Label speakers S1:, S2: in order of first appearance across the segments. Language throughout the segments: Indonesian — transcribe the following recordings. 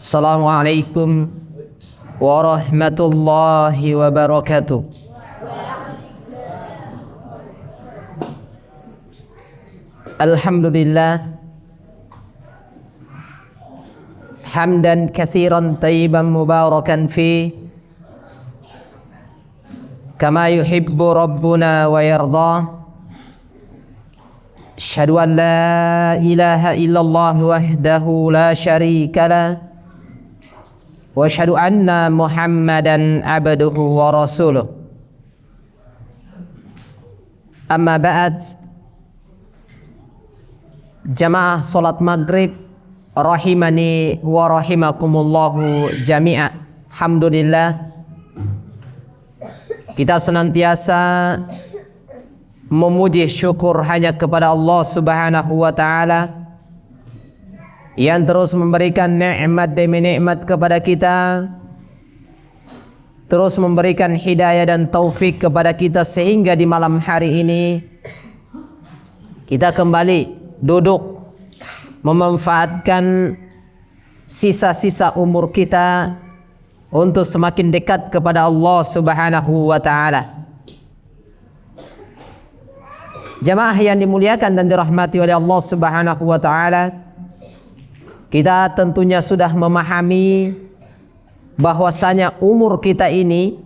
S1: Assalamualaikum warahmatullahi wabarakatuh. Alhamdulillah hamdan katsiran tayyiban mubarakan fi kama yuhibbu rabbuna wa yarda. Asyhadu an la ilaha illallah wahdahu la syarika lah wa asyhadu anna Muhammadan abduhu wa rasuluh. Amma ba'd. Jamaah salat maghrib rahimani wa rahimakumullahu jami'a. Alhamdulillah kita senantiasa memuji syukur hanya kepada Allah Subhanahu wa taala yang terus memberikan nikmat demi nikmat kepada kita, terus memberikan hidayah dan taufik kepada kita sehingga di malam hari ini kita kembali duduk memanfaatkan sisa-sisa umur kita untuk semakin dekat kepada Allah Subhanahu wa taala. Jamaah yang dimuliakan dan dirahmati oleh Allah Subhanahu wa taala, kita tentunya sudah memahami bahwasanya umur kita ini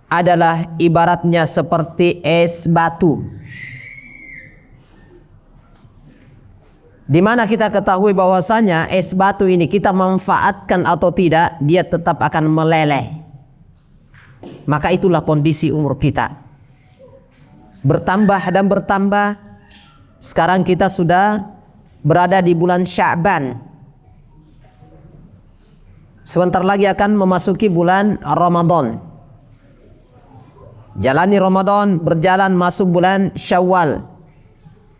S1: adalah ibaratnya seperti es batu, di mana kita ketahui bahwasanya es batu ini kita manfaatkan atau tidak, dia tetap akan meleleh. Maka itulah kondisi umur kita, bertambah dan bertambah. Sekarang kita sudah berada di bulan Sya'ban, sebentar lagi akan memasuki bulan Ramadan. Jalani Ramadan, berjalan masuk bulan Syawal,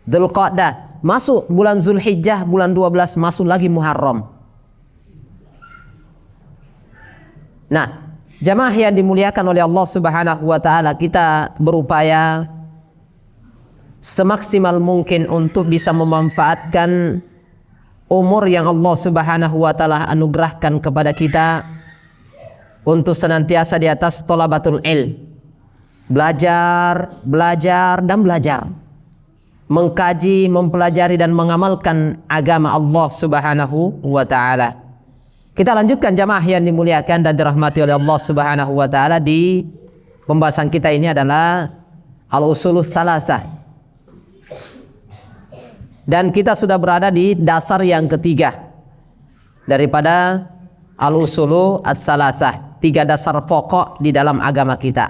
S1: Dzulqa'dah, masuk bulan Zulhijjah, bulan 12 masuk lagi Muharram. Nah, jamaah yang dimuliakan oleh Allah Subhanahu wa taala, kita berupaya semaksimal mungkin untuk bisa memanfaatkan umur yang Allah Subhanahu wa taala anugerahkan kepada kita untuk senantiasa di atas thalabatul ilm, belajar dan belajar, mengkaji, mempelajari dan mengamalkan agama Allah Subhanahu wa taala. Kita lanjutkan jamaah yang dimuliakan dan dirahmati oleh Allah Subhanahu wa taala. Di pembahasan kita ini adalah al-usulus salasah, dan kita sudah berada di dasar yang ketiga daripada al-usulu as-salasah, 3 dasar pokok di dalam agama kita.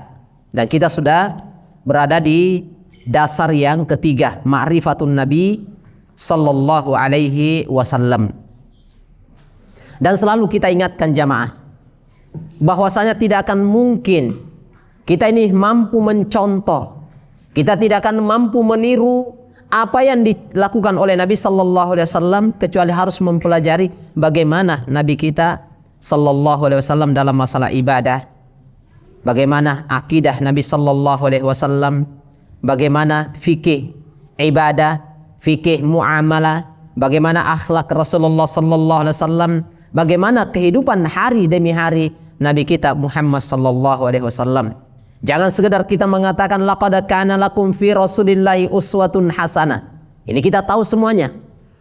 S1: Dan kita sudah berada di dasar yang ketiga, ma'rifatun Nabi sallallahu alaihi wasallam. Dan selalu kita ingatkan jamaah bahwasanya tidak akan mungkin kita ini mampu mencontoh, kita tidak akan mampu meniru apa yang dilakukan oleh Nabi sallallahu alaihi wasallam kecuali harus mempelajari bagaimana Nabi kita sallallahu alaihi wasallam dalam masalah ibadah, bagaimana akidah Nabi sallallahu alaihi wasallam, bagaimana fikih ibadah, fikih muamalah, bagaimana akhlak Rasulullah sallallahu alaihi wasallam, bagaimana kehidupan hari demi hari Nabi kita Muhammad sallallahu alaihi wasallam. Jangan sekedar kita mengatakan laqad kana lakum fi rasulillahi uswatun hasanah. Ini kita tahu semuanya.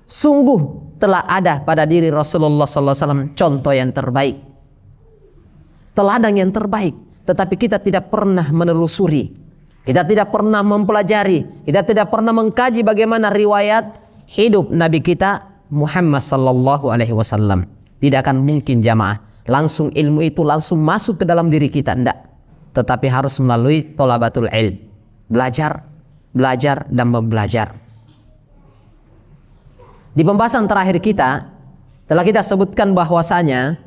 S1: Sungguh telah ada pada diri Rasulullah sallallahu alaihi wasallam contoh yang terbaik, teladan yang terbaik, tetapi kita tidak pernah menelusuri, kita tidak pernah mempelajari, kita tidak pernah mengkaji bagaimana riwayat hidup Nabi kita Muhammad sallallahu alaihi wasallam. Tidak akan mungkin jamaah langsung ilmu itu langsung masuk ke dalam diri kita, enggak. Tetapi harus melalui thalabatul ilm, belajar dan belajar. Di pembahasan terakhir kita telah kita sebutkan bahwasanya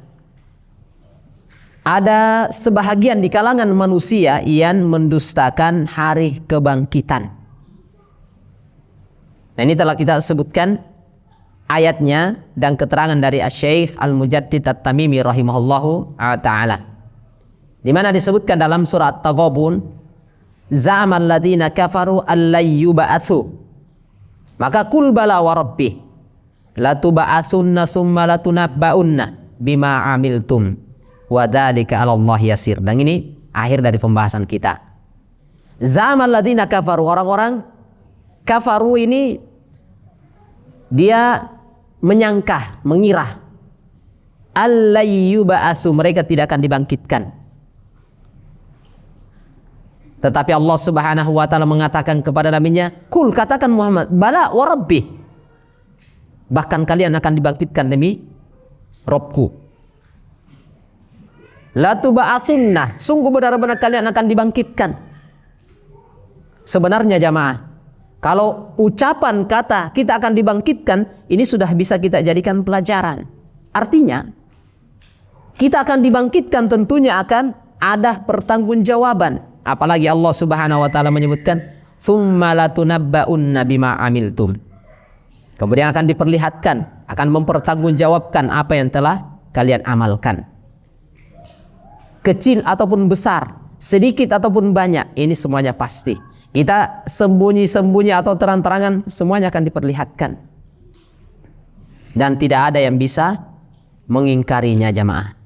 S1: ada sebahagian di kalangan manusia yang mendustakan hari kebangkitan. Nah, ini telah kita sebutkan ayatnya dan keterangan dari Asy-Syaikh Al-Mujaddid At-Tamimi rahimahullahu ta'ala, di mana disebutkan dalam surat Taghabun, za'amal ladzina kafaru allay yub'atsu, maka kul bala wa rabbi latuba'atsunna summa latunabba'unna bima amiltum wa dzalika 'ala Allah yasir. Dan ini akhir dari pembahasan kita. Zaman ladina kafaru, orang-orang kafaru ini dia menyangka, mengira allayyuba'asu, mereka tidak akan dibangkitkan. Tetapi Allah Subhanahu wa taala mengatakan kepada nabinya, "Kul," katakan Muhammad, "bala wa rabbi." Bahkan kalian akan dibangkitkan demi Rabbku. La tuba'atsunna, sungguh benar-benar kalian akan dibangkitkan. Sebenarnya jamaah, kalau ucapan kata kita akan dibangkitkan, ini sudah bisa kita jadikan pelajaran. Artinya, kita akan dibangkitkan tentunya akan ada pertanggungjawaban. Apalagi Allah Subhanahu wa taala menyebutkan, "Tsumma latunabba'unna bima amiltum." Kemudian akan diperlihatkan, akan mempertanggungjawabkan apa yang telah kalian amalkan. Kecil ataupun besar, sedikit ataupun banyak, ini semuanya pasti. Kita sembunyi-sembunyi atau terang-terangan, semuanya akan diperlihatkan. Dan tidak ada yang bisa mengingkarinya jamaah.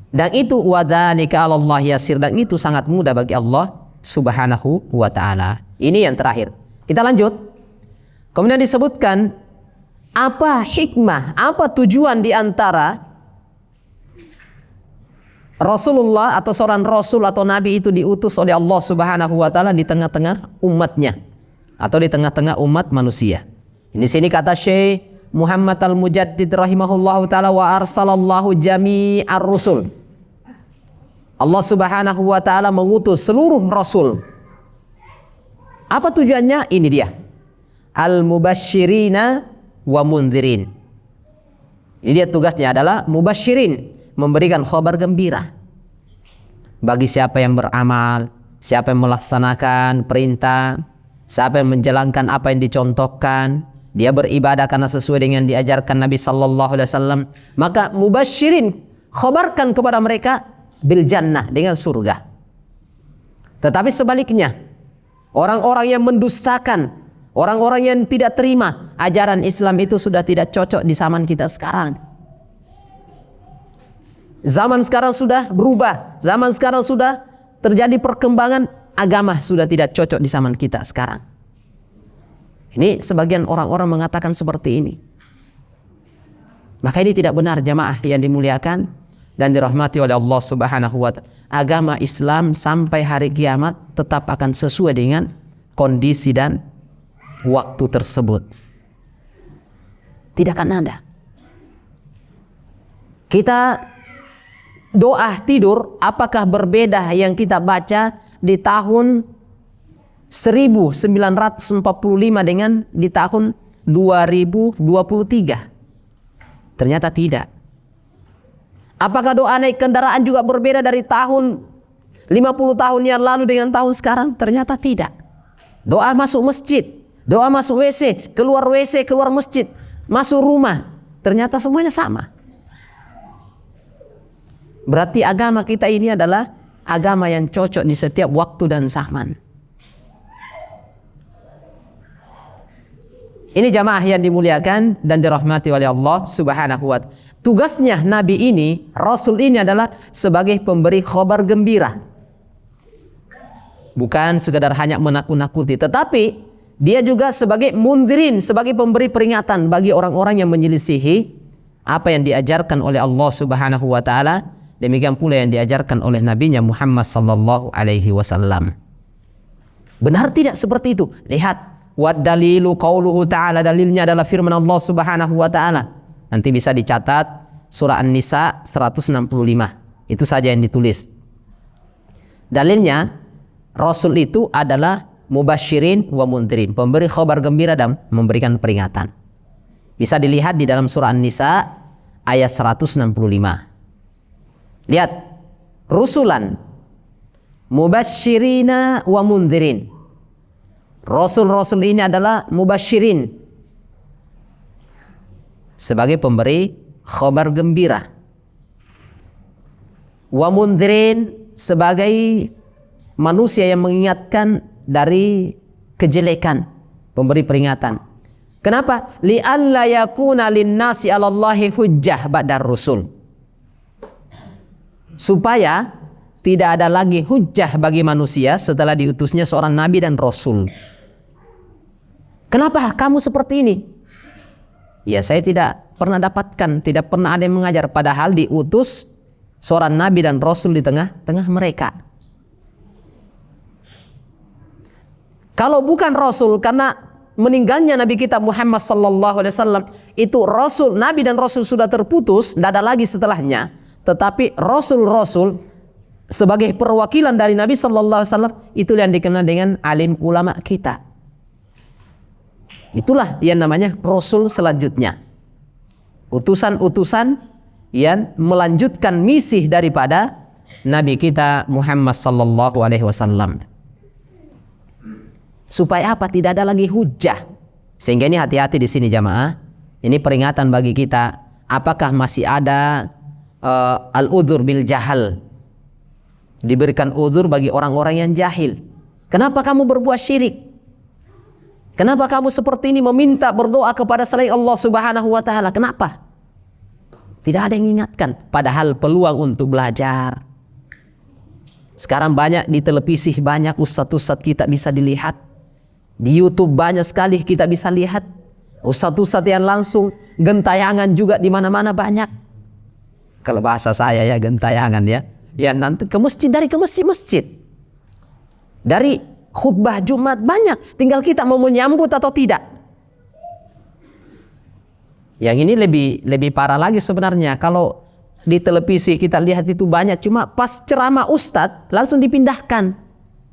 S1: Dan itu wadzalika 'ala Allah yasir, dan itu sangat mudah bagi Allah Subhanahu wa taala. Ini yang terakhir. Kita lanjut. Kemudian disebutkan apa hikmah, apa tujuan di antara Rasulullah atau seorang rasul atau nabi itu diutus oleh Allah Subhanahu wa taala di tengah-tengah umatnya atau di tengah-tengah umat manusia. Di sini kata Syekh Muhammad Al-Mujaddid rahimahullahu taala, wa arsalallahu jami'ar rusul. Allah Subhanahu wa taala mengutus seluruh rasul. Apa tujuannya? Ini dia. Al-mubasysyirina wa mundzirin. Ini dia tugasnya adalah mubasyirin, memberikan khabar gembira bagi siapa yang beramal, siapa yang melaksanakan perintah, siapa yang menjalankan apa yang dicontohkan, dia beribadah karena sesuai dengan diajarkan Nabi sallallahu alaihi wasallam, maka mubasyirin, khabarkan kepada mereka bil jannah, dengan surga. Tetapi sebaliknya, orang-orang yang mendustakan, orang-orang yang tidak terima ajaran Islam itu sudah tidak cocok di zaman kita sekarang. Zaman sekarang sudah berubah, zaman sekarang sudah terjadi perkembangan, agama sudah tidak cocok di zaman kita sekarang. Ini sebagian orang-orang mengatakan seperti ini. Maka ini tidak benar jamaah yang dimuliakan dan dirahmati oleh Allah Subhanahu wa taala. Agama Islam sampai hari kiamat tetap akan sesuai dengan kondisi dan waktu tersebut. Tidak akan ada. Kita doa tidur, apakah berbeda yang kita baca di tahun 1945 dengan di tahun 2023? Ternyata tidak. Apakah doa naik kendaraan juga berbeda dari tahun 50 tahun yang lalu dengan tahun sekarang? Ternyata tidak. Doa masuk masjid, doa masuk WC, keluar masjid, masuk rumah, ternyata semuanya sama. Berarti agama kita ini adalah agama yang cocok di setiap waktu dan zaman. Ini jamaah yang dimuliakan dan dirahmati oleh Allah Subhanahu wa taala. Tugasnya Nabi ini, Rasul ini adalah sebagai pemberi khabar gembira. Bukan sekedar hanya menakut-nakuti, tetapi dia juga sebagai mundzirin, sebagai pemberi peringatan bagi orang-orang yang menyelisihi apa yang diajarkan oleh Allah Subhanahu wa taala. Demikian pula yang diajarkan oleh nabinya Muhammad sallallahu alaihi wasallam. Benar tidak seperti itu? Lihat, wad dalilu qauluhu ta'ala, dalilnya adalah firman Allah Subhanahu wa taala. Nanti bisa dicatat surah An-Nisa 165. Itu saja yang ditulis. Dalilnya, Rasul itu adalah mubasyirin wa mundzirin, pemberi khabar gembira dan memberikan peringatan. Bisa dilihat di dalam surah An-Nisa ayat 165. Lihat, rusulan mubasyirina wa mundzirin. Rasul-rasul ini adalah mubasyirin, sebagai pemberi khabar gembira, wa mundzirin, sebagai manusia yang mengingatkan dari kejelekan, pemberi peringatan. Kenapa? Li'alla yakuna linnasi 'alallahi hujjah ba'dar rusul. Supaya tidak ada lagi hujjah bagi manusia setelah diutusnya seorang nabi dan rasul. Kenapa kamu seperti ini? Ya, saya tidak pernah dapatkan, tidak pernah ada yang mengajar, padahal diutus seorang nabi dan rasul di tengah-tengah mereka. Kalau bukan rasul, karena meninggalnya nabi kita Muhammad sallallahu alaihi wasallam, itu rasul, nabi dan rasul sudah terputus, tidak ada lagi setelahnya. Tetapi rasul-rasul sebagai perwakilan dari Nabi sallallahu alaihi wasallam, itulah yang dikenal dengan alim ulama kita. Itulah yang namanya rasul selanjutnya. Utusan-utusan yang melanjutkan misi daripada Nabi kita Muhammad sallallahu alaihi wasallam. Supaya apa? Tidak ada lagi hujjah. Sehingga ini hati-hati di sini jamaah. Ini peringatan bagi kita. Apakah masih ada al-udhur bil jahal? Diberikan udhur bagi orang-orang yang jahil. Kenapa kamu berbuat syirik? Kenapa kamu seperti ini meminta berdoa kepada selain Allah Subhanahu wa taala? Kenapa? Tidak ada yang ingatkan. Padahal peluang untuk belajar. Sekarang banyak di televisi, banyak ustadz-ustadz kita bisa dilihat. Di YouTube banyak sekali kita bisa lihat. Ustadz-ustadz yang langsung, gentayangan juga di mana-mana banyak. Kalau bahasa saya ya gentayangan ya. Ya nanti ke masjid, dari ke masjid. Dari khutbah Jumat banyak. Tinggal kita mau menyambut atau tidak. Yang ini lebih parah lagi sebenarnya. Kalau di televisi kita lihat itu banyak. Cuma pas ceramah ustadz langsung dipindahkan.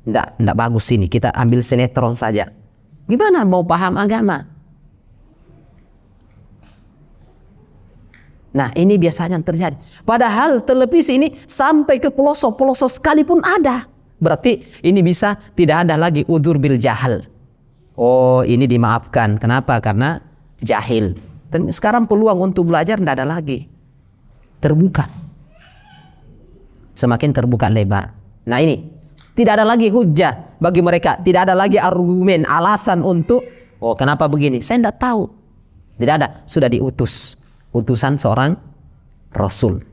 S1: Tidak bagus ini. Kita ambil sinetron saja. Gimana mau paham agama? Nah, ini biasanya yang terjadi. Padahal televisi ini sampai ke pelosok-pelosok sekalipun ada. Berarti ini bisa tidak ada lagi udhur bil jahal. Oh, ini dimaafkan. Kenapa? Karena jahil. Dan sekarang peluang untuk belajar tidak ada lagi. Terbuka. Semakin terbuka lebar. Nah ini, tidak ada lagi hujjah bagi mereka. Tidak ada lagi argumen, alasan untuk, oh kenapa begini? Saya tidak tahu. Tidak ada. Sudah diutus. Utusan seorang rasul.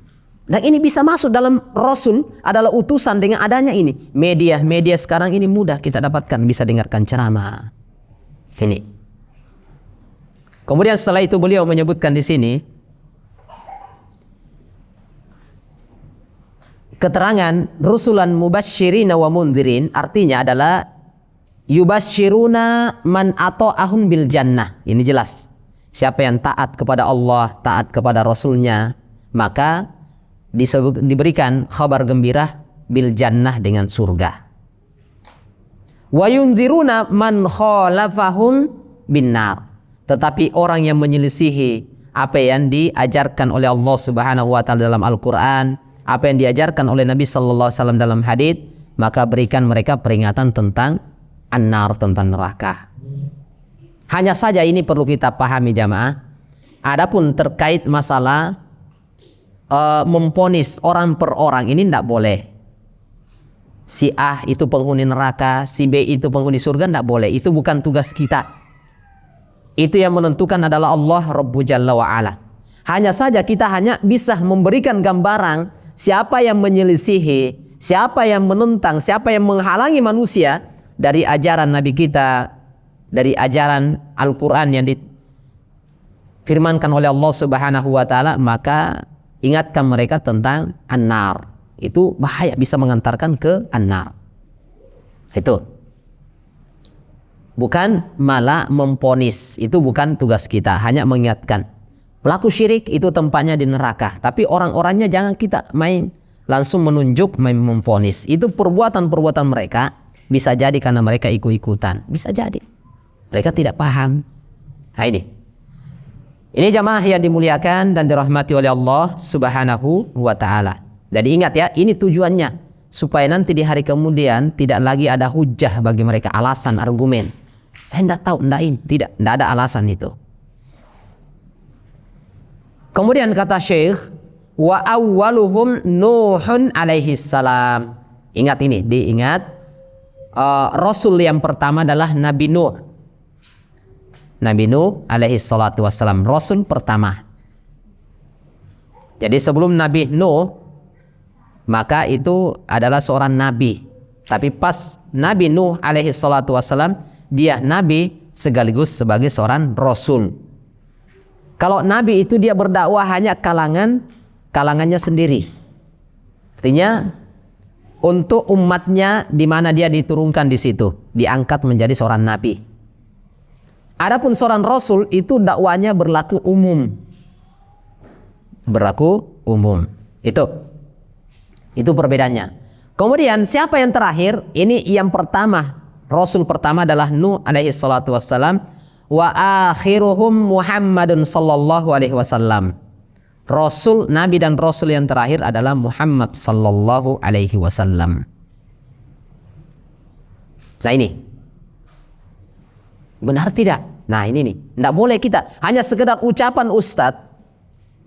S1: Dan ini bisa masuk dalam rasul adalah utusan dengan adanya ini. Media sekarang ini mudah kita dapatkan, bisa dengarkan ceramah. Ini. Kemudian setelah itu beliau menyebutkan di sini keterangan rusulan mubasyirina wa mundhirin, artinya adalah yubasyiruna man ata'ahum bil jannah. Ini jelas. Siapa yang taat kepada Allah, taat kepada Rasulnya, maka diberikan kabar gembira bil jannah dengan surga. Wa yundziruna man khalafahum bin nar. Tetapi orang yang menyelisihi apa yang diajarkan oleh Allah Subhanahu wa taala dalam Al-Qur'an, apa yang diajarkan oleh Nabi sallallahu alaihi wasallam dalam hadis, maka berikan mereka peringatan tentang an-nar, tentang neraka. Hanya saja ini perlu kita pahami jamaah. Adapun terkait masalah memponis orang per orang ini tidak boleh. Si A itu penghuni neraka, si B itu penghuni surga, tidak boleh. Itu bukan tugas kita. Itu yang menentukan adalah Allah Rabbu Jalla wa Ala. Hanya saja kita hanya bisa memberikan gambaran siapa yang menyelisihi, siapa yang menentang, siapa yang menghalangi manusia dari ajaran Nabi kita, dari ajaran Al-Quran yang difirmankan oleh Allah Subhanahu wa taala, maka ingatkan mereka tentang an-nar. Itu bahaya, bisa mengantarkan ke an-nar. Itu. Bukan malah memponis, itu bukan tugas kita, hanya mengingatkan. Pelaku syirik itu tempatnya di neraka, tapi orang-orangnya jangan kita main langsung menunjuk, main memponis. Itu perbuatan-perbuatan mereka, bisa jadi karena mereka ikut-ikutan, bisa jadi. Mereka tidak paham. Nah ini jamaah yang dimuliakan dan dirahmati oleh Allah Subhanahu wa taala. Jadi ingat ya, ini tujuannya supaya nanti di hari kemudian tidak lagi ada hujah bagi mereka, alasan, argumen. Saya tidak tahu, tidak ada alasan itu. Kemudian kata Syekh, wa awwaluhum Nuhun alaihi salam. Ingat ini, diingat Rasul yang pertama adalah Nabi Nuh. Nabi Nuh alaihi salatu wassalam, rasul pertama. Jadi sebelum Nabi Nuh, maka itu adalah seorang nabi. Tapi pas Nabi Nuh alaihi salatu wassalam, dia nabi sekaligus sebagai seorang rasul. Kalau nabi itu dia berdakwah hanya kalangannya sendiri. Artinya untuk umatnya di mana dia diturunkan di situ, diangkat menjadi seorang nabi. Adapun seorang rasul itu dakwanya berlaku umum. Berlaku umum. Itu perbedaannya. Kemudian siapa yang terakhir? Ini yang pertama. Rasul pertama adalah Nuh alaihi salatu wassalam. Wa akhiruhum Muhammadun sallallahu alaihi wasallam. Rasul, nabi dan rasul yang terakhir adalah Muhammad sallallahu alaihi wasallam. Nah ini benar tidak? Nah ini nih, tidak boleh kita hanya sekedar ucapan Ustadz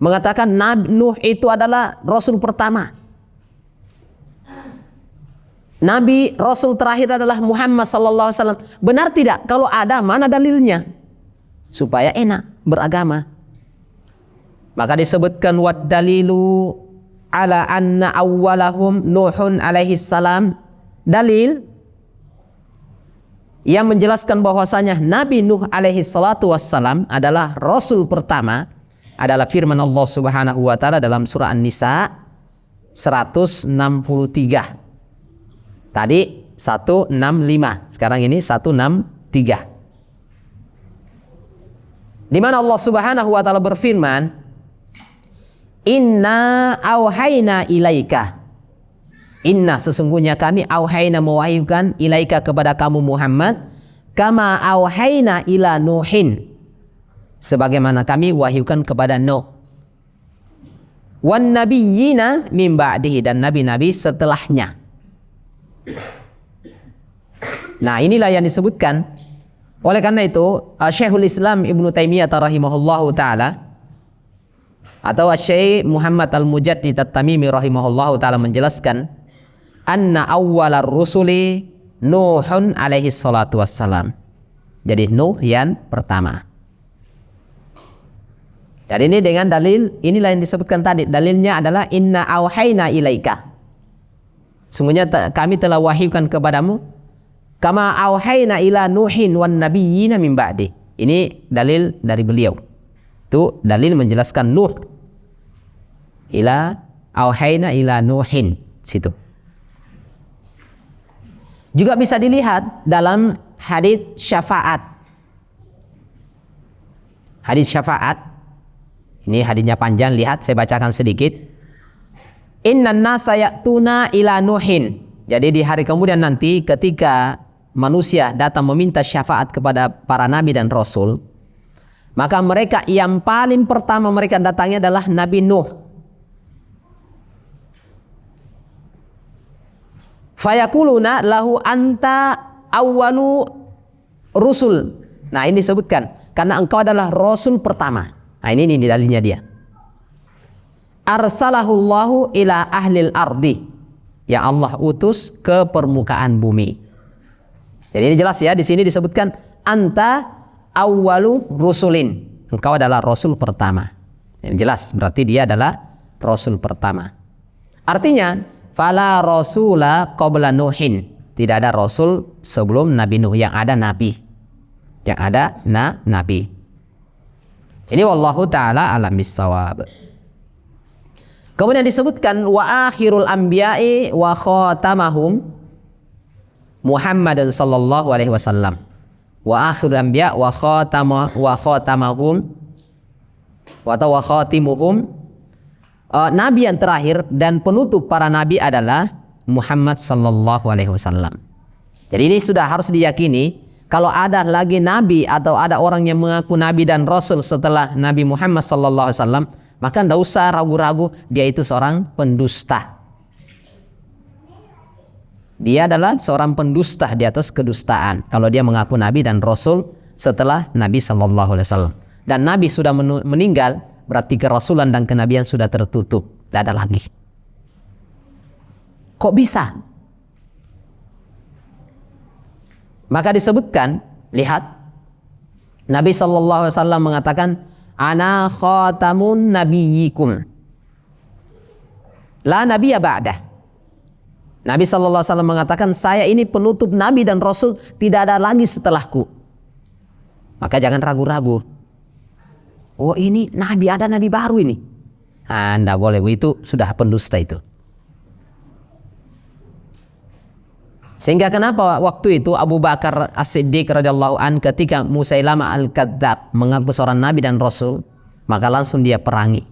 S1: mengatakan Nabi Nuh itu adalah rasul pertama. Nabi rasul terakhir adalah Muhammad sallallahu alaihi wasallam. Benar tidak? Kalau ada, mana dalilnya? Supaya enak beragama. Maka disebutkan wad dalilu ala anna awwalahum Nuhun alaihi salam. Dalil yang menjelaskan bahwasanya Nabi Nuh alaihi salatu wassalam adalah rasul pertama adalah firman Allah Subhanahu wa taala dalam surah An-Nisa 163. Tadi 165, sekarang ini 163. Di mana Allah Subhanahu wa taala berfirman, "Inna auhayna ilaika." Inna sesungguhnya kami auhayna mewahyukan ilaika kepada kamu Muhammad kama auhayna ila Nuhin, sebagaimana kami wahyukan kepada Nuh, wan nabiyyina min ba'dihi, dan nabi-nabi setelahnya. Nah inilah yang disebutkan. Oleh karena itu Syekhul Islam Ibnu Taimiyah rahimahullahu ta'ala atau Syekh Muhammad Al-Mujaddid At-Tamimi rahimahullahu ta'ala menjelaskan anna awwalar rusuli Nuhun alaihi salatu wassalam. Jadi Nuh yang pertama. Dan ini dengan dalil, inilah yang disebutkan tadi. Dalilnya adalah inna auhayna ilaika. Sungguhnya kami telah wahyukan kepadamu kama auhayna ila Nuhin wan nabiyyina min ba'di. Ini dalil dari beliau. Itu dalil menjelaskan Nuh. Ila auhayna ila Nuhin, situ. Juga bisa dilihat dalam hadits syafaat. Hadits syafaat. Ini haditsnya panjang, lihat saya bacakan sedikit. Innan nasa ya'tuna ila Nuhin. Jadi di hari kemudian nanti ketika manusia datang meminta syafaat kepada para nabi dan rasul, maka mereka yang paling pertama mereka datangnya adalah Nabi Nuh. Fayakuluna lahu anta awwalu rusul. Nah ini disebutkan karena engkau adalah rasul pertama. Nah ini dalilnya dia. Arsalahullahu ila ahlil ardi, yang Allah utus ke permukaan bumi. Jadi ini jelas ya, di sini disebutkan anta awwalu rusulin. Engkau adalah rasul pertama. Ini jelas berarti dia adalah rasul pertama. Artinya fala rasula qabla Nuhin. Tidak ada rasul sebelum Nabi Nuh, yang ada nabi. Yang ada nabi. Ini wallahu taala alam bissawab. Kemudian disebutkan wa akhirul anbiya'i wa khatamahum Muhammadan sallallahu alaihi wasallam. Wa akhirul anbiya' wa khatamahum wa khatimuhum. Nabi yang terakhir dan penutup para nabi adalah Muhammad sallallahu alaihi wasallam. Jadi ini sudah harus diyakini, kalau ada lagi nabi atau ada orang yang mengaku nabi dan rasul setelah Nabi Muhammad sallallahu alaihi wasallam, maka tidak usah ragu-ragu, dia itu seorang pendusta. Dia adalah seorang pendusta di atas kedustaan kalau dia mengaku nabi dan rasul setelah Nabi sallallahu alaihi wasallam. Dan nabi sudah meninggal, berarti kerasulan dan kenabian sudah tertutup, tidak ada lagi. Kok bisa? Maka disebutkan, lihat, Nabi SAW mengatakan, ana khatamun nabiyyikum la nabiyya ba'dah. Nabi SAW mengatakan, saya ini penutup nabi dan rasul, tidak ada lagi setelahku. Maka jangan ragu-ragu. Oh, ini nabi, ada nabi baru ini. Anda boleh, itu sudah pendusta itu. Sehingga kenapa waktu itu Abu Bakar As-Siddiq radhiyallahu an ketika Musailamah Al-Kadzdzab mengaku seorang nabi dan rasul, maka langsung dia perangi.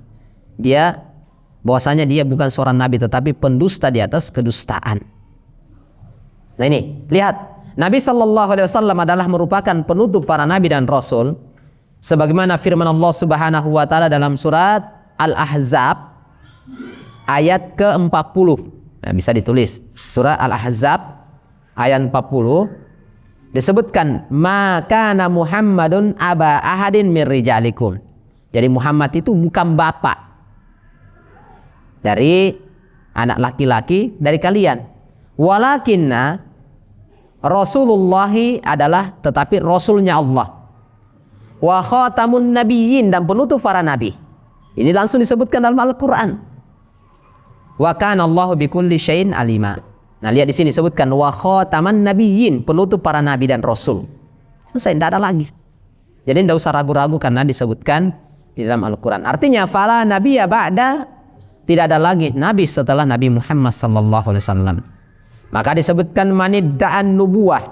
S1: Dia bahwasanya dia bukan seorang nabi tetapi pendusta di atas kedustaan. Nah ini, lihat, Nabi SAW adalah merupakan penutup para nabi dan rasul, sebagaimana firman Allah Subhanahu wa taala dalam surat Al-Ahzab ayat ke-40. Nah, bisa ditulis surah Al-Ahzab ayat 40, disebutkan maka kana Muhammadun aba ahadin min rijalikum. Jadi Muhammad itu bukan bapak dari anak laki-laki dari kalian. Walakinna Rasulullahi adalah tetapi rasulnya Allah. Wa khatamun nabiyyin, dan penutup para nabi. Ini langsung disebutkan dalam Al-Qur'an. Wa kana Allahu bikulli syai'in alima. Nah, lihat di sini disebutkan wa khataman nabiyyin, penutup para nabi dan rasul. Selesai, tidak ada lagi. Jadi tidak usah ragu-ragu karena disebutkan di dalam Al-Qur'an. Artinya fala nabiyya ba'da, tidak ada lagi nabi setelah Nabi Muhammad sallallahu alaihi wasallam. Maka disebutkan manidda'an nubuwah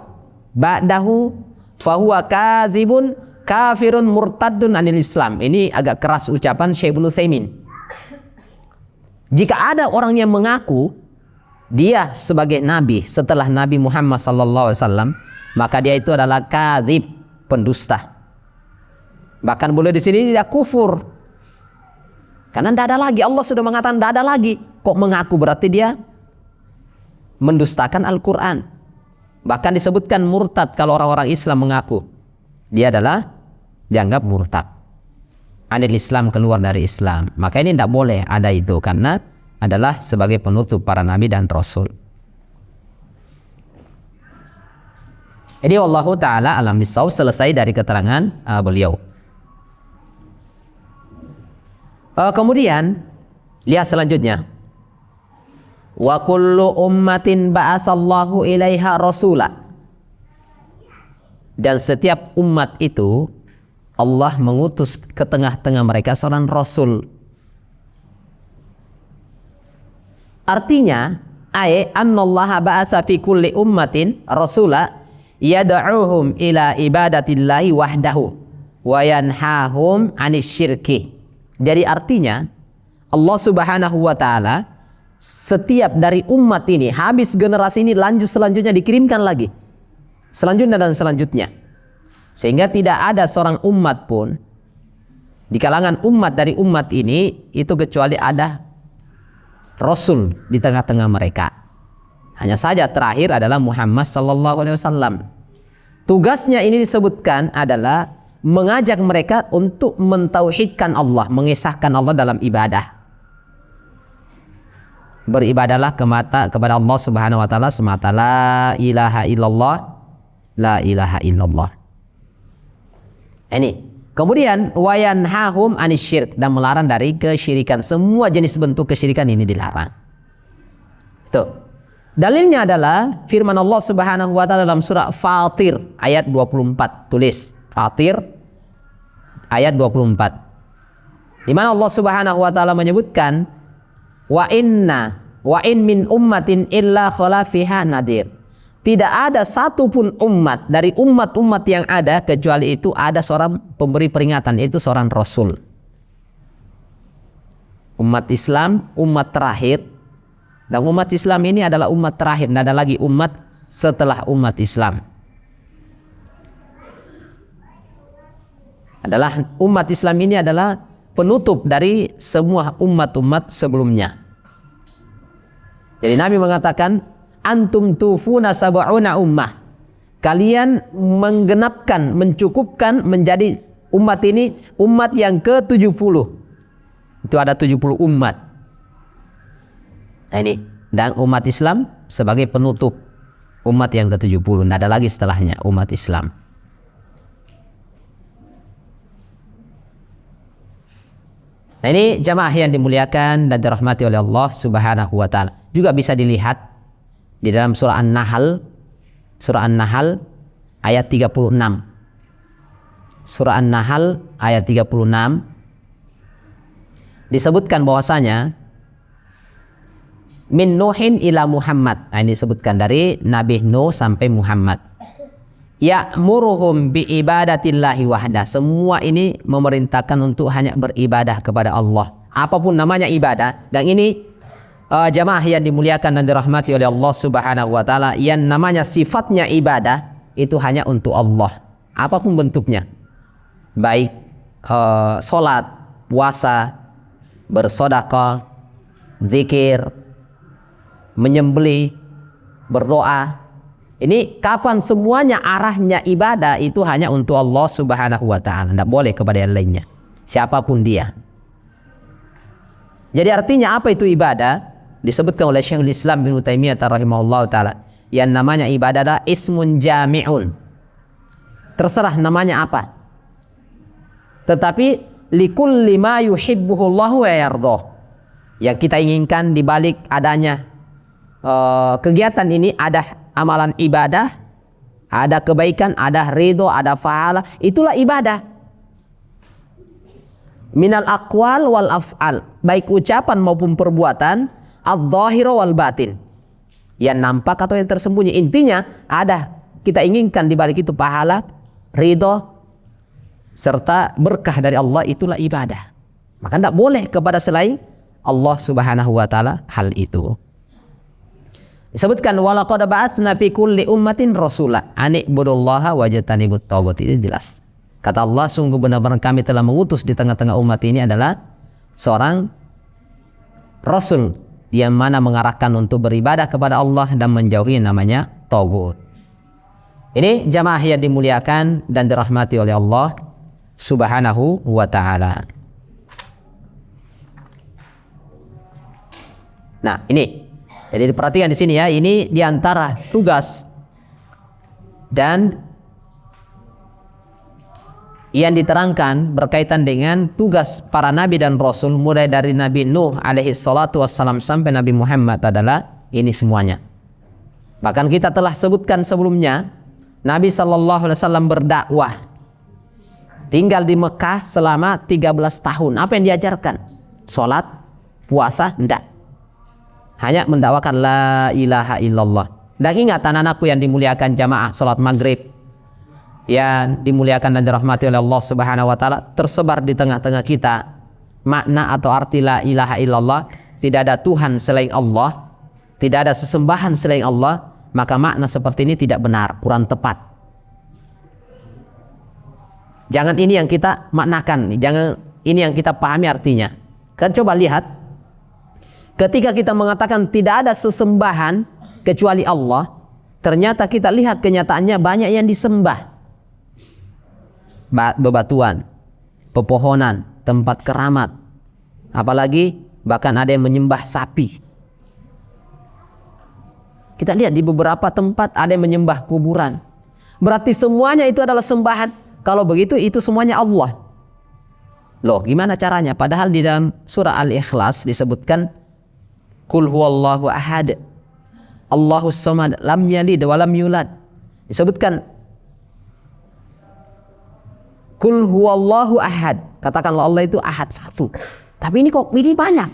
S1: ba'dahu fahuwa kadzibun kafirun murtaddun anil Islam. Ini agak keras ucapan Syekh Ibnu Utsaimin. Jika ada orang yang mengaku dia sebagai nabi setelah Nabi Muhammad SAW, maka dia itu adalah kadzib, pendusta. Bahkan boleh di sini dia kufur, karena tidak ada lagi. Allah sudah mengatakan tidak ada lagi. Kok mengaku, berarti dia mendustakan Al-Quran. Bahkan disebutkan murtad kalau orang-orang Islam mengaku, dia adalah dianggap murtad, anil Islam, keluar dari Islam. Maka ini tidak boleh ada itu, karena adalah sebagai penutup para nabi dan rasul. Jadi Allah Ta'ala alam bisawab, selesai dari keterangan beliau. Kemudian lihat selanjutnya, wa kullu ummatin ba'asallahu ilaiha rasula, dan setiap umat itu Allah mengutus ke tengah-tengah mereka seorang rasul. Artinya, annallaha ba'asa fi kulli ummatin rasula yad'uhum ila ibadatillahi wahdahu wa yanhahum 'anil syirki. Jadi artinya Allah Subhanahu wa taala setiap dari umat ini, habis generasi ini, lanjut selanjutnya dikirimkan lagi, selanjutnya dan selanjutnya, sehingga tidak ada seorang umat pun di kalangan umat dari umat ini itu kecuali ada rasul di tengah-tengah mereka. Hanya saja terakhir adalah Muhammad sallallahu alaihi wasallam. Tugasnya ini disebutkan adalah mengajak mereka untuk mentauhidkan Allah, mengesahkan Allah dalam ibadah. Beribadahlah kepada Allah Subhanahu wa taala semata, la ilaha illallah, la ilaha illallah. Ini. Kemudian wayanhahum anisyirk, dan melarang dari kesyirikan. Semua jenis bentuk kesyirikan ini dilarang. Itu. Dalilnya adalah firman Allah Subhanahu wa taala dalam surah Fatir ayat 24. Tulis Fatir ayat 24. Di mana Allah Subhanahu wa taala menyebutkan wa in min ummatin illa khala fiha nadir. Tidak ada satupun umat dari umat-umat yang ada kecuali itu ada seorang pemberi peringatan, yaitu seorang rasul. Umat Islam, umat terakhir, dan umat Islam ini adalah umat terakhir, tidak ada lagi umat setelah umat Islam. Adalah umat Islam ini adalah penutup dari semua umat-umat sebelumnya. Jadi Nabi mengatakan, antum tufuna sab'una ummah, kalian menggenapkan, mencukupkan menjadi umat ini umat yang ke-70. Itu ada 70 umat. Nah ini, dan umat Islam sebagai penutup umat yang ke-70, tidak ada lagi setelahnya umat Islam. Nah, ini jamaah yang dimuliakan dan dirahmati oleh Allah Subhanahu wa taala. Juga bisa dilihat di dalam surah An-Nahl, ayat 36. Surah An-Nahl ayat 36 disebutkan bahwasanya min Nuhin ila Muhammad. Nah, ini disebutkan dari Nabi Nuh sampai Muhammad. Ya'muruhum bi ibadatillahi wahda. Semua ini memerintahkan untuk hanya beribadah kepada Allah. Apapun namanya ibadah. Dan ini jamaah yang dimuliakan dan dirahmati oleh Allah Subhanahu wa taala, yang namanya sifatnya ibadah itu hanya untuk Allah. Apapun bentuknya. Baik salat, puasa, bersedekah, zikir, menyembelih, berdoa. Ini kapan semuanya arahnya ibadah itu hanya untuk Allah Subhanahu wa taala, tidak boleh kepada yang lainnya, siapapun dia. Jadi artinya apa itu ibadah? Disebutkan oleh Syekhul Islam bin Taimiyah rahimahullah taala, yang namanya ibadah adalah ismun jami'un. Terserah namanya apa. Tetapi likulli ma yuhibbuhu Allahu wa yardha. Yang kita inginkan di balik adanya kegiatan ini ada amalan ibadah, ada kebaikan, ada ridho, ada fahala, itulah ibadah. Minal aqwal wal af'al, baik ucapan maupun perbuatan, adz-dzahira wal batin, yang nampak atau yang tersembunyi. Intinya ada kita inginkan di balik itu pahala, ridho, serta berkah dari Allah, itulah ibadah. Maka tidak boleh kepada selain Allah Subhanahu wa taala hal itu. Disebutkan walaqad ba'atsna fi kulli ummatin rasula an ibudullaha wajtanibut taghut. Itu jelas. Kata Allah, sungguh benar-benar kami telah mengutus di tengah-tengah umat ini adalah seorang rasul yang mana mengarahkan untuk beribadah kepada Allah dan menjauhi namanya taghut. Ini jamaah yang dimuliakan dan dirahmati oleh Allah Subhanahu wa taala. Nah, ini jadi diperhatikan di sini ya, ini diantara tugas dan yang diterangkan berkaitan dengan tugas para nabi dan rasul, mulai dari Nabi Nuh alaihi salatu wassalam sampai Nabi Muhammad adalah ini semuanya. Bahkan kita telah sebutkan sebelumnya, Nabi sallallahu alaihi wasallam berdakwah, tinggal di Mekah selama 13 tahun. Apa yang diajarkan? Salat, puasa, enggak. Hanya mendakwakan la ilaha illallah. Dan ingat anak-anakku yang dimuliakan jamaah salat maghrib yang dimuliakan dan dirahmati oleh Allah Subhanahu wa taala, tersebar di tengah-tengah kita makna atau arti la ilaha illallah. Tidak ada Tuhan selain Allah, tidak ada sesembahan selain Allah. Maka makna seperti ini tidak benar, kurang tepat. Jangan ini yang kita maknakan, jangan ini yang kita pahami artinya. Kan coba lihat, ketika kita mengatakan tidak ada sesembahan kecuali Allah, ternyata kita lihat kenyataannya banyak yang disembah. Bebatuan, pepohonan, tempat keramat, apalagi bahkan ada yang menyembah sapi. Kita lihat di beberapa tempat ada yang menyembah kuburan. Berarti semuanya itu adalah sembahan. Kalau begitu itu semuanya Allah. Loh, gimana caranya? Padahal di dalam surah Al-Ikhlas disebutkan Qul huwallahu ahad, Allahus samad, lam yalid wa lam yulad. Disebutkan Qul huwallahu ahad, katakanlah Allah itu ahad, satu. Tapi ini kok ini banyak.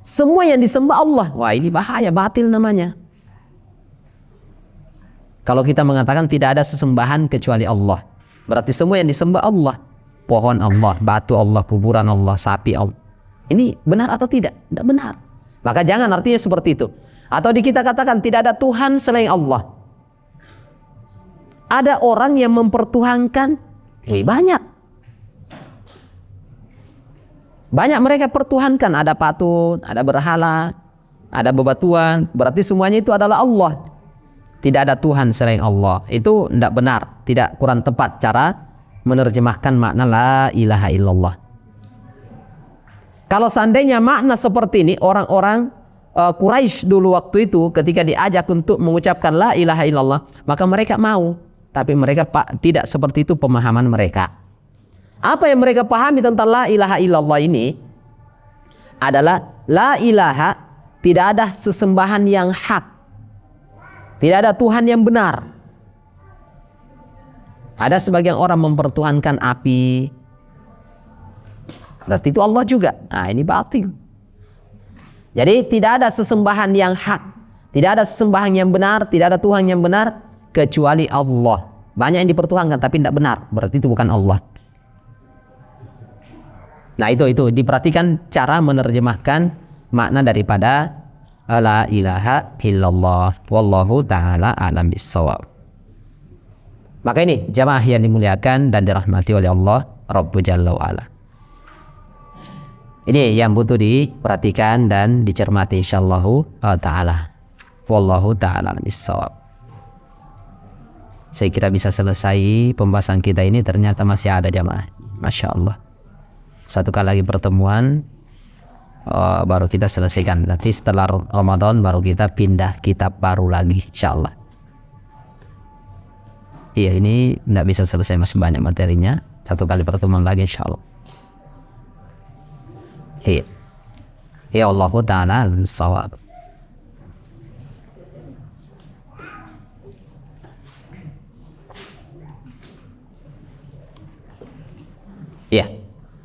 S1: Semua yang disembah Allah. Wah, ini bahaya, batil namanya. Kalau kita mengatakan tidak ada sesembahan kecuali Allah, berarti semua yang disembah Allah. Pohon Allah, batu Allah, kuburan Allah, sapi Allah. Ini benar atau tidak? Tidak benar. Maka jangan artinya seperti itu. Atau kita katakan tidak ada Tuhan selain Allah. Ada orang yang mempertuhankan, banyak. Banyak mereka pertuhankan, ada patung, ada berhala, ada bebatuan. Berarti semuanya itu adalah Allah. Tidak ada Tuhan selain Allah. Itu tidak benar, tidak, kurang tepat cara menerjemahkan makna la ilaha illallah. Kalau seandainya makna seperti ini, orang-orang Quraisy dulu waktu itu ketika diajak untuk mengucapkan la ilaha illallah, maka mereka mau. Tapi mereka tidak seperti itu pemahaman mereka. Apa yang mereka pahami tentang la ilaha illallah ini adalah la ilaha, tidak ada sesembahan yang hak, tidak ada Tuhan yang benar. Ada sebagian orang mempertuhankan api, berarti itu Allah juga. Nah, ini batil. Jadi tidak ada sesembahan yang hak, tidak ada sesembahan yang benar, tidak ada Tuhan yang benar kecuali Allah. Banyak yang dipertuhankan tapi tidak benar, berarti itu bukan Allah. Nah, itu diperhatikan cara menerjemahkan makna daripada la ilaha illallah. Wallahu ta'ala a'lam bissawab. Maka ini jamaah yang dimuliakan dan dirahmati oleh Allah Rabbu Jalla wa'ala. Ini yang butuh diperhatikan dan dicermati insyaallah ta'ala. Wallahu ta'ala a'lam bissawab. Saya kira bisa selesai pembahasan kita ini, ternyata masih ada jamaah. Masya Allah. Satu kali lagi pertemuan baru kita selesaikan. Nanti setelah Ramadan baru kita pindah kitab baru lagi insyaallah. Iya, ini tidak bisa selesai, masih banyak materinya. Satu kali pertemuan lagi insyaallah. Iya. Ya Allah ta'ala al-shawab. Ya,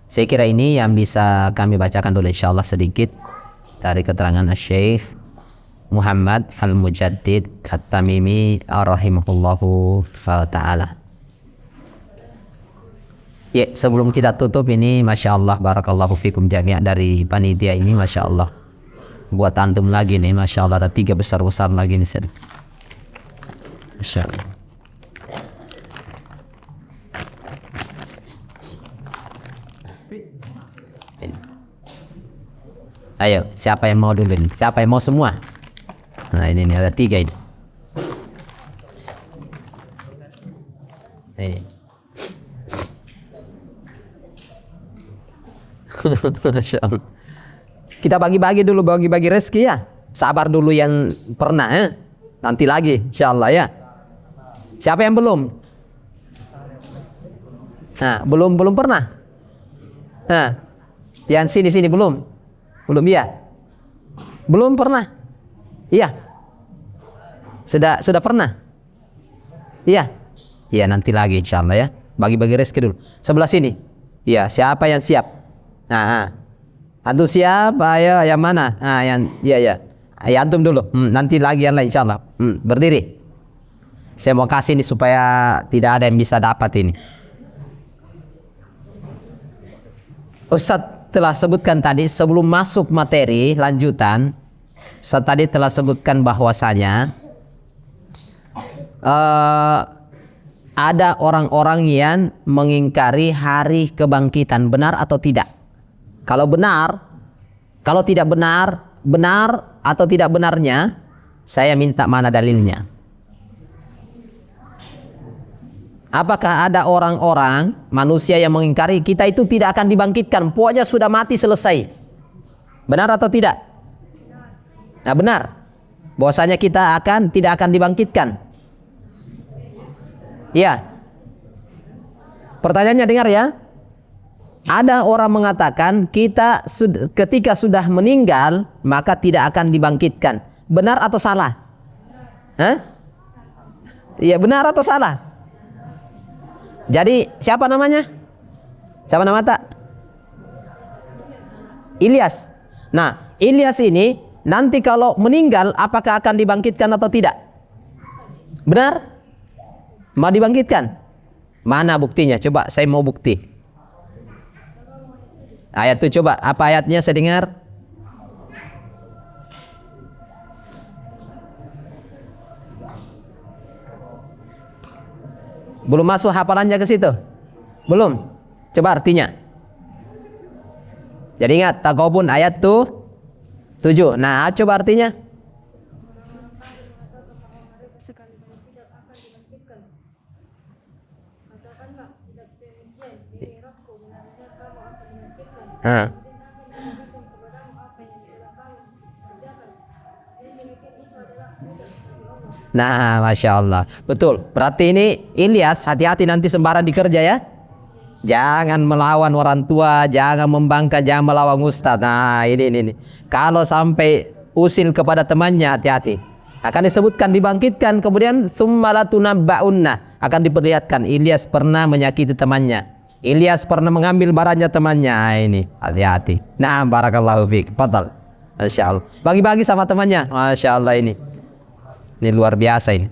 S1: saya kira ini yang bisa kami bacakan dulu insyaallah sedikit dari keterangan Syekh Muhammad Al-Mujaddid At-Tamimi rahimahullahu ta'ala. Ya, sebelum kita tutup ini, Masya Allah, barakallahu fikum jami'ah dari panitia ini, Masya Allah. Buat antum lagi nih, Masya Allah, ada 3 besar-besar lagi nih. Masya Allah. Ayo, siapa yang mau dulu nih? Siapa yang mau semua? Nah, ini ada 3 ini. Ini. Masya Allah. Kita bagi-bagi dulu, bagi-bagi rezeki ya. Sabar dulu yang pernah ya. Nanti lagi insyaallah ya. Siapa yang belum? Nah, belum pernah. Nah, yang sini belum. Belum ya? Belum pernah. Iya. Sudah pernah? Iya. Iya, nanti lagi insyaallah ya. Bagi-bagi rezeki dulu. Sebelah sini. Iya, siapa yang siap? Nah, antum siap? Ayo, yang mana? Nah, yang iya. Ayo antum dulu. Nanti lagi yang lain insyaallah. Berdiri. Saya mau kasih ini supaya tidak ada yang bisa dapat ini. Ustadz telah sebutkan tadi sebelum masuk materi lanjutan. Ustadz tadi telah sebutkan bahwasanya ada orang-orang yang mengingkari hari kebangkitan, benar atau tidak? Kalau benar, kalau tidak benar, benar atau tidak benarnya, saya minta mana dalilnya. Apakah ada orang-orang manusia yang mengingkari kita itu tidak akan dibangkitkan, pokoknya sudah mati selesai? Benar atau tidak? Nah, benar. Bahwasanya kita tidak akan dibangkitkan. Ya. Pertanyaannya dengar ya. Ada orang mengatakan kita ketika sudah meninggal maka tidak akan dibangkitkan. Benar atau salah? Hah? Iya, benar atau salah? Jadi siapa namanya? Siapa nama tak? Ilyas. Nah, Ilyas ini nanti kalau meninggal apakah akan dibangkitkan atau tidak? Benar? Mau dibangkitkan? Mana buktinya? Coba saya mau bukti. Ayat itu coba, apa ayatnya saya dengar? Belum masuk hafalannya ke situ? Belum? Coba artinya. Jadi ingat, Taghabun ayat tuh 7. Nah, coba artinya. Nah, Masya Allah. Betul. Berarti ini Ilyas, hati-hati nanti sembarang dikerja ya. Jangan melawan orang tua, jangan membangkang, jangan melawan ustaz. Nah, ini. Kalau sampai usil kepada temannya, hati-hati. Akan disebutkan, dibangkitkan, kemudian summalatunabba'unna, akan diperlihatkan Ilyas pernah menyakiti temannya, Ilyas pernah mengambil barangnya temannya. Nah, ini hati-hati. Nah, barakallahu fiik. Fadal. Masya Allah. Bagi-bagi sama temannya. Masya Allah ini luar biasa ini.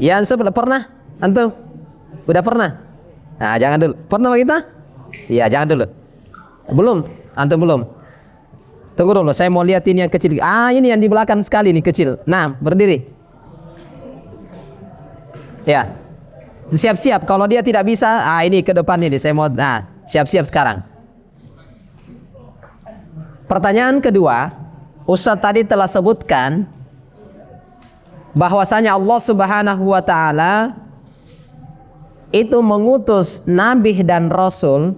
S1: Yang sebelah pernah? Antum? Udah pernah? Nah, jangan dulu. Pernah kita? Iya, jangan dulu. Belum? Antum belum? Tunggu dulu, saya mau lihat ini yang kecil. Ini yang di belakang sekali nih, kecil. Nah, berdiri. Ya. Siap-siap, kalau dia tidak bisa, ini ke depan ini saya mau. Nah, siap-siap sekarang. Pertanyaan kedua, Ustaz tadi telah sebutkan bahwasanya Allah Subhanahu wa taala itu mengutus nabi dan rasul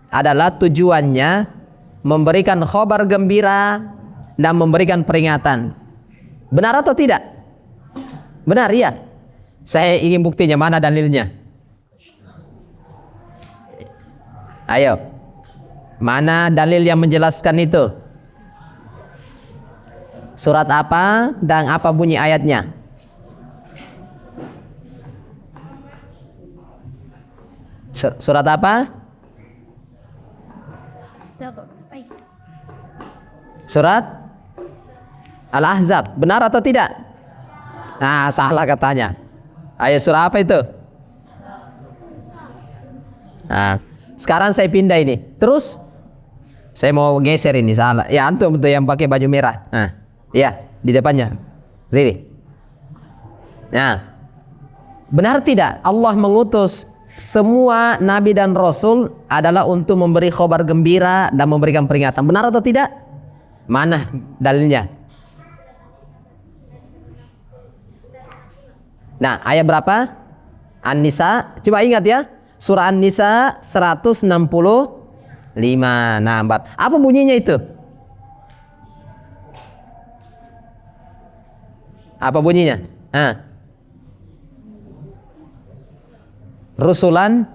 S1: adalah tujuannya memberikan khabar gembira dan memberikan peringatan. Benar atau tidak? Benar, ya. Saya ingin buktinya, mana dalilnya? Ayo. Mana dalil yang menjelaskan itu? Surat apa dan apa bunyi ayatnya? Surat apa? Surat Al-Ahzab. Benar atau tidak? Nah, salah katanya. Ayo, surah apa itu? Nah, sekarang saya pindah ini. Terus saya mau geser ini, salah. Ya, antum itu yang pakai baju merah. Nah, ya, di depannya. Sini. Nah, benar tidak Allah mengutus semua nabi dan rasul adalah untuk memberi khabar gembira dan memberikan peringatan? Benar atau tidak? Mana dalilnya? Nah, ayat berapa? An-Nisa. Coba ingat ya. Surah An-Nisa 165. Nah, apa bunyinya itu? Apa bunyinya? Rusulan.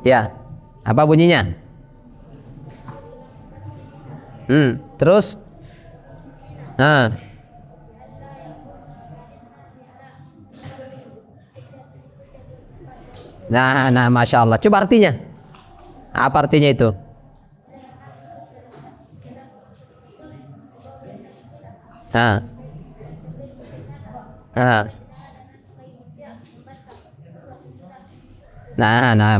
S1: Ya. Apa bunyinya? Terus? Nah, Masya Allah. Coba artinya. Apa artinya itu? Nah,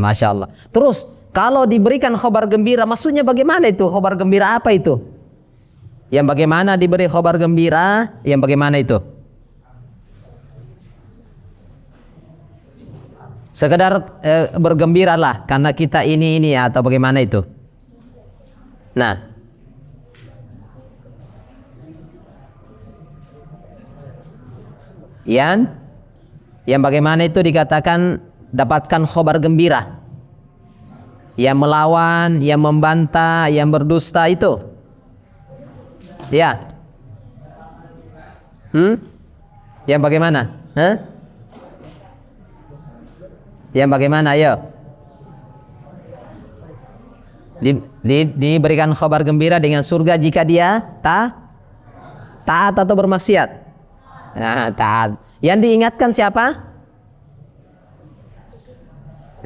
S1: Masya Allah. Terus, kalau diberikan khabar gembira, maksudnya bagaimana itu? Khabar gembira apa itu? Yang bagaimana diberi khabar gembira? Yang bagaimana itu? Sekedar bergembiralah karena kita ini atau bagaimana itu? Nah, yang bagaimana itu dikatakan dapatkan khabar gembira? Yang melawan, yang membantah, yang berdusta itu? Ya. Yang bagaimana? Yang bagaimana, ayo? Diberikan khabar gembira dengan surga jika dia taat atau bermaksiat. Nah, taat. Yang diingatkan siapa?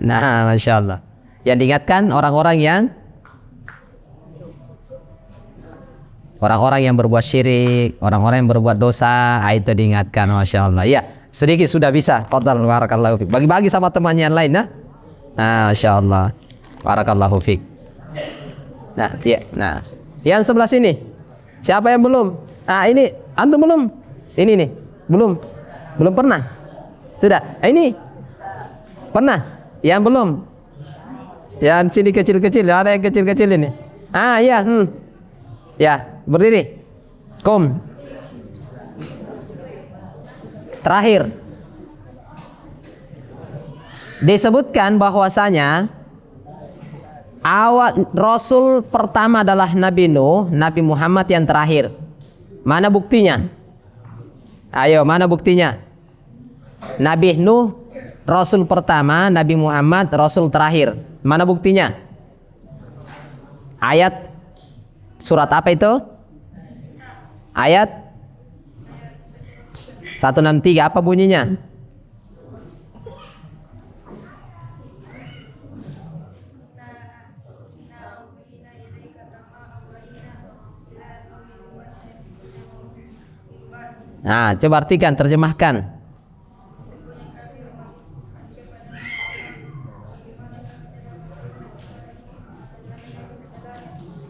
S1: Nah, Masya Allah. Yang diingatkan orang-orang yang berbuat syirik, orang-orang yang berbuat dosa, itu diingatkan. Masya Allah. Ya, sedikit sudah bisa. Fadhal, barakallahu fiik. Bagi-bagi sama temannya yang lain, nah. Masya Allah. Barakallahu fiik. Nah, ya. Nah, yang sebelah sini. Siapa yang belum? Ini antum belum? Ini nih. Belum pernah. Sudah. Ini pernah. Yang belum. Yang sini kecil-kecil. Ada yang kecil-kecil ini. Ya. Ya, berdiri. Kom. Terakhir. Disebutkan bahwasanya awal Rasul pertama adalah Nabi Nuh, Nabi Muhammad yang terakhir. Mana buktinya? Ayo, mana buktinya? Nabi Nuh Rasul pertama, Nabi Muhammad Rasul terakhir. Mana buktinya? Ayat surat apa itu? Ayat 163, apa bunyinya? Nah, coba artikan, terjemahkan.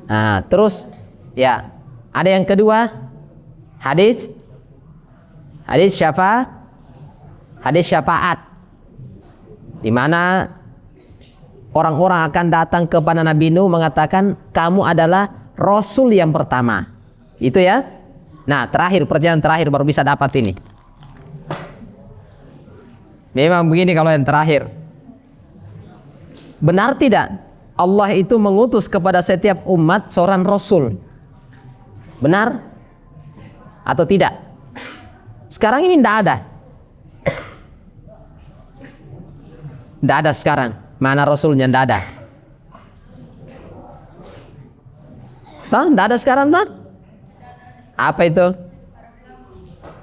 S1: Nah, terus ya, ada yang kedua, hadis syafaat, di mana orang-orang akan datang kepada Nabi Nuh mengatakan kamu adalah Rasul yang pertama. Itu ya. Nah, perjalanan terakhir baru bisa dapat ini. Memang begini kalau yang terakhir. Benar tidak? Allah itu mengutus kepada setiap umat seorang Rasul. Benar? Atau tidak? Sekarang ini tidak ada. Tidak ada sekarang. Mana Rasulnya? Tidak ada. Tidak ada sekarang, tak? Apa itu?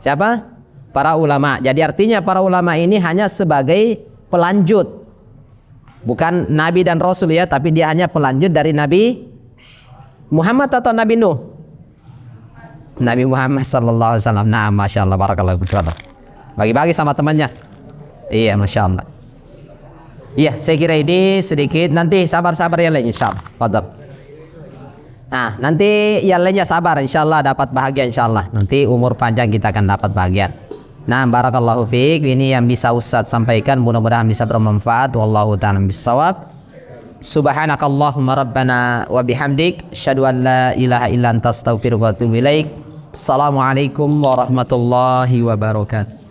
S1: Siapa? Para ulama. Jadi artinya para ulama ini hanya sebagai pelanjut. Bukan Nabi dan Rasul ya, tapi dia hanya pelanjut dari Nabi Muhammad atau Nabi Nuh? Nabi Muhammad sallallahu alaihi wasallam. Nah, Masya Allah, barakallahu fiik. Bagi-bagi sama temannya. Iya, Masya Allah. Iya, saya kira ini sedikit. Nanti sabar-sabar yang lain insyaallah. Fadhal. Nah, nanti yang lainnya sabar, insyaallah dapat bahagia insyaallah. Nanti umur panjang kita akan dapat bahagia. Nah, barakallahu fiik. Ini yang bisa Ustaz sampaikan, mudah-mudahan bisa bermanfaat. Wallahu ta'ala bissawab. Subhanakallahumma rabbana wa bihamdik, asyhadu an la ilaha illa anta astaghfiruka wa atubu ilaik. Assalamualaikum warahmatullahi wabarakatuh.